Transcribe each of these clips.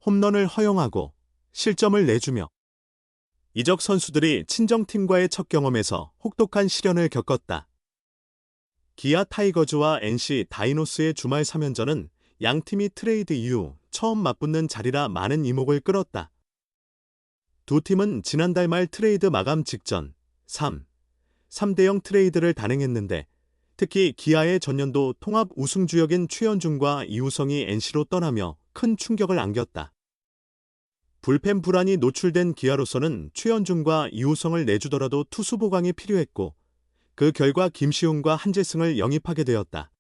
홈런을 허용하고 실점을 내주며 이적 선수들이 친정팀과의 첫 경험에서 혹독한 시련을 겪었다. 기아 타이거즈와 NC 다이노스의 주말 3연전은 양팀이 트레이드 이후 처음 맞붙는 자리라 많은 이목을 끌었다. 두 팀은 지난달 말 트레이드 마감 직전 3대0 트레이드를 단행했는데 특히 기아의 전년도 통합 우승주역인 최현중과 이우성이 NC로 떠나며 큰 충격을 안겼다. 불펜 불안이 노출된 기아로서는 최현중과 이우성을 내주더라도 투수 보강이 필요했고 그 결과 김시훈과 한재승을 영입하게 되었다.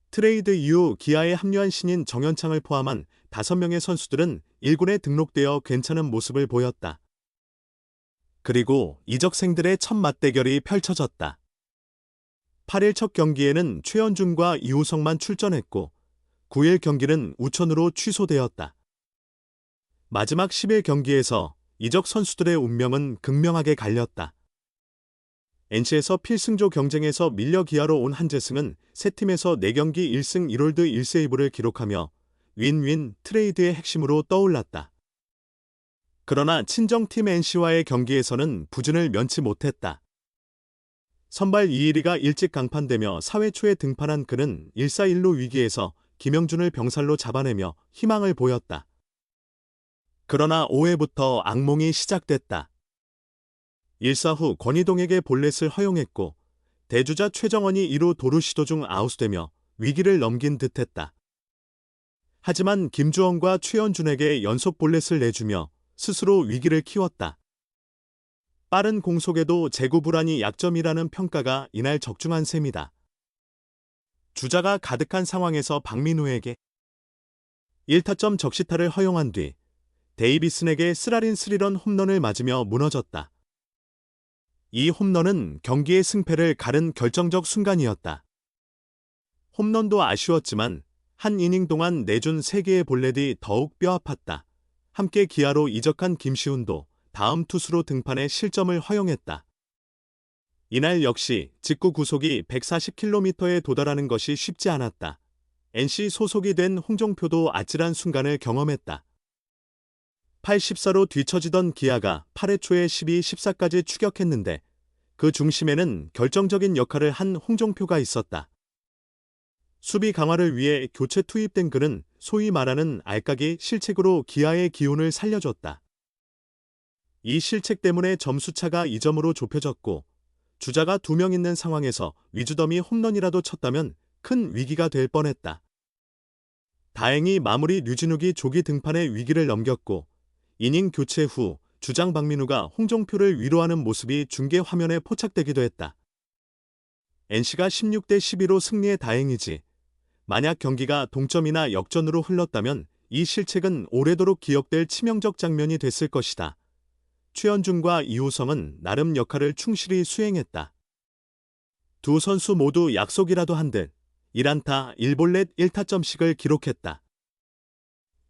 트레이드 이후 기아에 합류한 신인 정현창을 포함한 5명의 선수들은 1군에 등록되어 괜찮은 모습을 보였다. 그리고 이적생들의 첫 맞대결이 펼쳐졌다. 8일 첫 경기에는 최현중과 이우성만 출전했고 9일 경기는 우천으로 취소되었다. 마지막 10일 경기에서 이적 선수들의 운명은 극명하게 갈렸다. NC에서 필승조 경쟁에서 밀려 기아로 온 한재승은 세 팀에서 4경기 1승 1홀드 1세이브를 기록하며 윈윈 트레이드의 핵심으로 떠올랐다. 그러나 친정팀 NC와의 경기에서는 부진을 면치 못했다. 선발 이일이가 일찍 강판되며 4회 초에 등판한 그는 1사1루 위기에서 김영준을 병살로 잡아내며 희망을 보였다. 그러나 5회부터 악몽이 시작됐다. 1사 후 권희동에게 볼넷을 허용했고 대주자 최정원이 2루 도루 시도 중 아웃되며 위기를 넘긴 듯했다. 하지만 김주원과 최현준에게 연속 볼넷을 내주며 스스로 위기를 키웠다. 빠른 공속에도 제구 불안이 약점이라는 평가가 이날 적중한 셈이다. 주자가 가득한 상황에서 박민우에게 1타점 적시타를 허용한 뒤 데이비슨에게 쓰라린 스리런 홈런을 맞으며 무너졌다. 이 홈런은 경기의 승패를 가른 결정적 순간이었다. 홈런도 아쉬웠지만 한 이닝 동안 내준 3개의 볼넷이 더욱 뼈아팠다. 함께 기아로 이적한 김시훈도 다음 투수로 등판해 실점을 허용했다. 이날 역시 직구 구속이 140km에 도달하는 것이 쉽지 않았다. NC 소속이 된 홍종표도 아찔한 순간을 경험했다. 8-14로 뒤처지던 기아가 8회 초에 12-14까지 추격했는데 그 중심에는 결정적인 역할을 한 홍종표가 있었다. 수비 강화를 위해 교체 투입된 그는 소위 말하는 알까기 실책으로 기아의 기운을 살려줬다. 이 실책 때문에 점수차가 2점으로 좁혀졌고 주자가 2명 있는 상황에서 위즈덤이 홈런이라도 쳤다면 큰 위기가 될 뻔했다. 다행히 마무리 류진욱이 조기 등판에 위기를 넘겼고 이닝 교체 후 주장 박민우가 홍종표를 위로하는 모습이 중계 화면에 포착되기도 했다. NC가 16대12로 승리해 다행이지 만약 경기가 동점이나 역전으로 흘렀다면 이 실책은 오래도록 기억될 치명적 장면이 됐을 것이다. 최현중과 이우성은 나름 역할을 충실히 수행했다. 두 선수 모두 약속이라도 한 듯 1안타 1볼넷 1타점씩을 기록했다.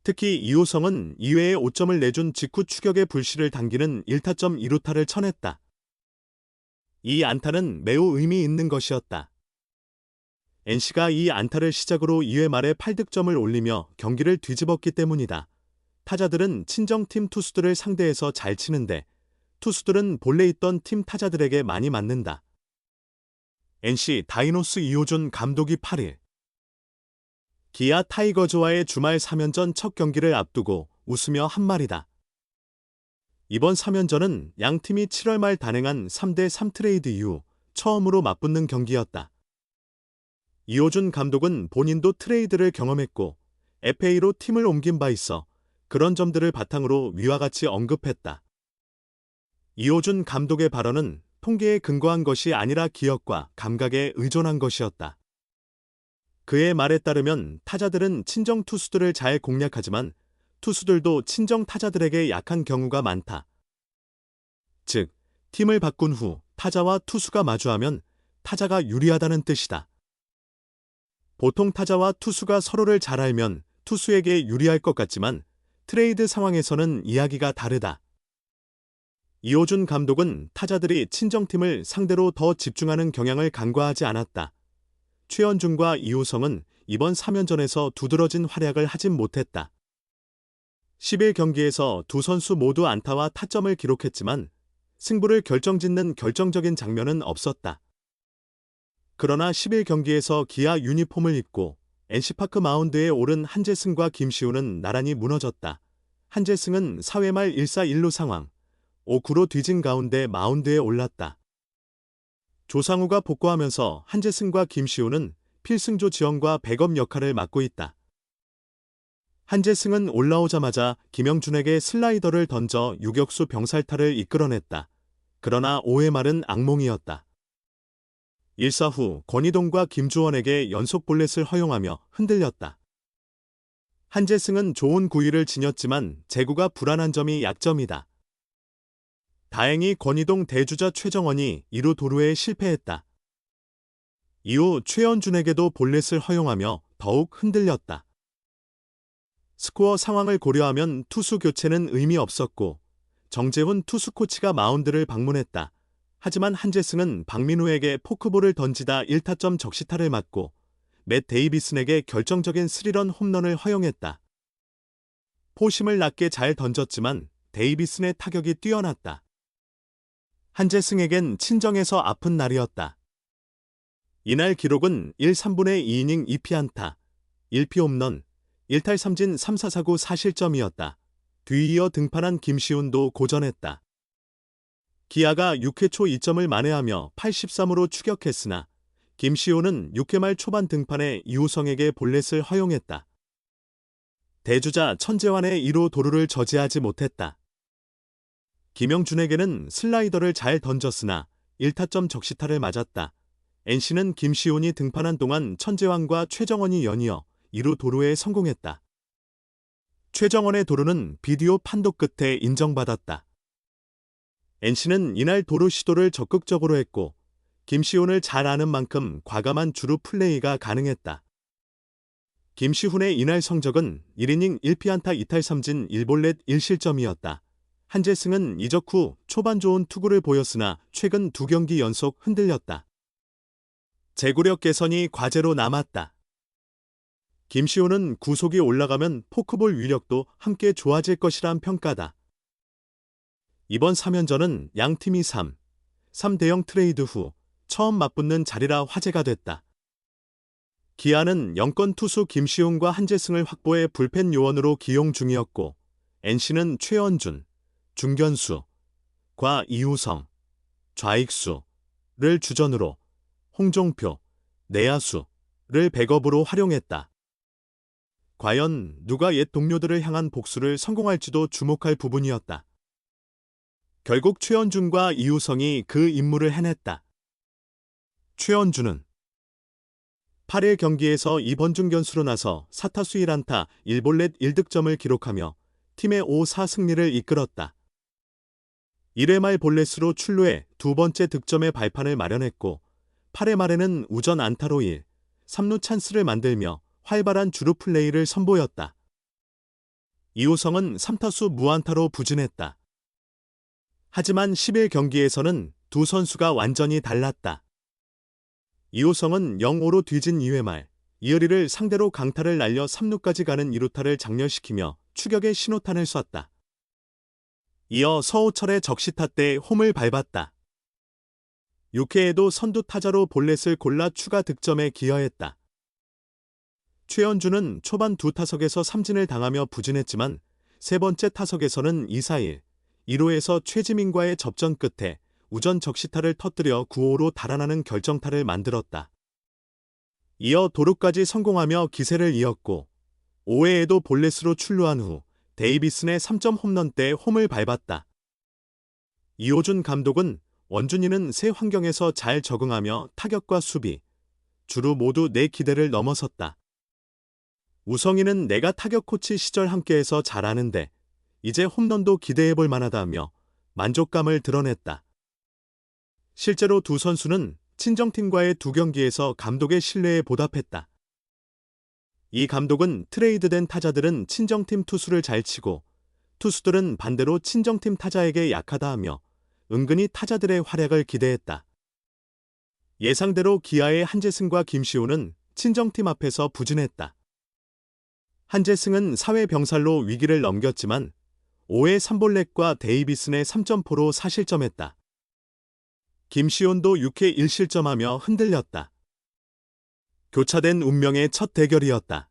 특히 이우성은 2회에 5점을 내준 직후 추격의 불씨를 당기는 1타점 2루타를 쳐냈다. 이 안타는 매우 의미 있는 것이었다. NC가 이 안타를 시작으로 2회 말에 8득점을 올리며 경기를 뒤집었기 때문이다. 타자들은 친정팀 투수들을 상대해서 잘 치는데 투수들은 본래 있던 팀 타자들에게 많이 맞는다. NC 다이노스 이호준 감독이 8일 기아 타이거즈와의 주말 3연전 첫 경기를 앞두고 웃으며 한 말이다. 이번 3연전은 양팀이 7월 말 단행한 3대3 트레이드 이후 처음으로 맞붙는 경기였다. 이호준 감독은 본인도 트레이드를 경험했고 FA로 팀을 옮긴 바 있어 그런 점들을 바탕으로 위와 같이 언급했다. 이호준 감독의 발언은 통계에 근거한 것이 아니라 기억과 감각에 의존한 것이었다. 그의 말에 따르면 타자들은 친정 투수들을 잘 공략하지만 투수들도 친정 타자들에게 약한 경우가 많다. 즉, 팀을 바꾼 후 타자와 투수가 마주하면 타자가 유리하다는 뜻이다. 보통 타자와 투수가 서로를 잘 알면 투수에게 유리할 것 같지만 트레이드 상황에서는 이야기가 다르다. 이호준 감독은 타자들이 친정팀을 상대로 더 집중하는 경향을 간과하지 않았다. 최현중과 이우성은 이번 3연전에서 두드러진 활약을 하진 못했다. 11경기에서 두 선수 모두 안타와 타점을 기록했지만 승부를 결정짓는 결정적인 장면은 없었다. 그러나 11경기에서 기아 유니폼을 입고 NC파크 마운드에 오른 한재승과 김시우는 나란히 무너졌다. 한재승은 4회 말 1사 1루 상황, 5구로 뒤진 가운데 마운드에 올랐다. 조상우가 복구하면서 한재승과 김시우는 필승조 지원과 백업 역할을 맡고 있다. 한재승은 올라오자마자 김영준에게 슬라이더를 던져 유격수 병살타를 이끌어냈다. 그러나 5회 말은 악몽이었다. 1사 후 권희동과 김주원에게 연속 볼넷을 허용하며 흔들렸다. 한재승은 좋은 구위를 지녔지만 제구가 불안한 점이 약점이다. 다행히 권희동 대주자 최정원이 2루 도루에 실패했다. 이후 최연준에게도 볼넷을 허용하며 더욱 흔들렸다. 스코어 상황을 고려하면 투수 교체는 의미 없었고 정재훈 투수 코치가 마운드를 방문했다. 하지만 한재승은 박민우에게 포크볼을 던지다 1타점 적시타를 맞고 맷 데이비슨에게 결정적인 스리런 홈런을 허용했다. 포심을 낮게 잘 던졌지만 데이비슨의 타격이 뛰어났다. 한재승에겐 친정에서 아픈 날이었다. 이날 기록은 1, 3분의 2이닝 2피안타, 1피 홈런, 1탈 3진 3사 4구 4실점이었다. 뒤이어 등판한 김시훈도 고전했다. 기아가 6회 초 2점을 만회하며 83으로 추격했으나 김시훈은 6회 말 초반 등판에 이우성에게 볼넷을 허용했다. 대주자 천재환의 2루 도루를 저지하지 못했다. 김영준에게는 슬라이더를 잘 던졌으나 1타점 적시타를 맞았다. NC는 김시훈이 등판한 동안 천재환과 최정원이 연이어 2루 도루에 성공했다. 최정원의 도루는 비디오 판독 끝에 인정받았다. NC는 이날 도루 시도를 적극적으로 했고 김시훈을 잘 아는 만큼 과감한 주루 플레이가 가능했다. 김시훈의 이날 성적은 1이닝 1피안타 2탈 3진 1볼넷 1실점이었다. 한재승은 이적 후 초반 좋은 투구를 보였으나 최근 2경기 연속 흔들렸다. 제구력 개선이 과제로 남았다. 김시훈은 구속이 올라가면 포크볼 위력도 함께 좋아질 것이란 평가다. 이번 3연전은 양팀이 3대0 트레이드 후 처음 맞붙는 자리라 화제가 됐다. 기아는 영권 투수 김시훈과 한재승을 확보해 불펜 요원으로 기용 중이었고 NC는 최연준, 중견수, 과 이우성, 좌익수를 주전으로 홍종표, 내야수를 백업으로 활용했다. 과연 누가 옛 동료들을 향한 복수를 성공할지도 주목할 부분이었다. 결국 최연준과 이우성이 그 임무를 해냈다. 최연준은 8일 경기에서 이번 중견수로 나서 4타수 1안타 1볼넷 1득점을 기록하며 팀의 5-4 승리를 이끌었다. 1회 말 볼넷으로 출루해 두 번째 득점의 발판을 마련했고 8회 말에는 우전 안타로 1, 3루 찬스를 만들며 활발한 주루 플레이를 선보였다. 이우성은 3타수 무안타로 부진했다. 하지만 10일 경기에서는 두 선수가 완전히 달랐다. 이우성은 0-5로 뒤진 2회 말 이어리를 상대로 강타를 날려 3루까지 가는 2루타를 장렬시키며 추격의 신호탄을 쐈다. 이어 서우철의 적시타 때 홈을 밟았다. 6회에도 선두 타자로 볼넷을 골라 추가 득점에 기여했다. 최연준은 초반 두 타석에서 삼진을 당하며 부진했지만 세 번째 타석에서는 2-4-1, 1호에서 최지민과의 접전 끝에 우전 적시타를 터뜨려 9호로 달아나는 결정타를 만들었다. 이어 도루까지 성공하며 기세를 이었고 5회에도 볼넷으로 출루한 후 데이비슨의 3점 홈런 때 홈을 밟았다. 이호준 감독은 원준이는 새 환경에서 잘 적응하며 타격과 수비, 주루 모두 내 기대를 넘어섰다. 우성이는 내가 타격 코치 시절 함께해서 잘 아는데 이제 홈런도 기대해볼 만하다며 만족감을 드러냈다. 실제로 두 선수는 친정팀과의 두 경기에서 감독의 신뢰에 보답했다. 이 감독은 트레이드된 타자들은 친정팀 투수를 잘 치고 투수들은 반대로 친정팀 타자에게 약하다 하며 은근히 타자들의 활약을 기대했다. 예상대로 기아의 한재승과 김시우는 친정팀 앞에서 부진했다. 한재승은 사회 병살로 위기를 넘겼지만 5회 3볼넷과 데이비슨의 3점포로 4실점했다. 김시온도 6회 1실점하며 흔들렸다. 교차된 운명의 첫 대결이었다.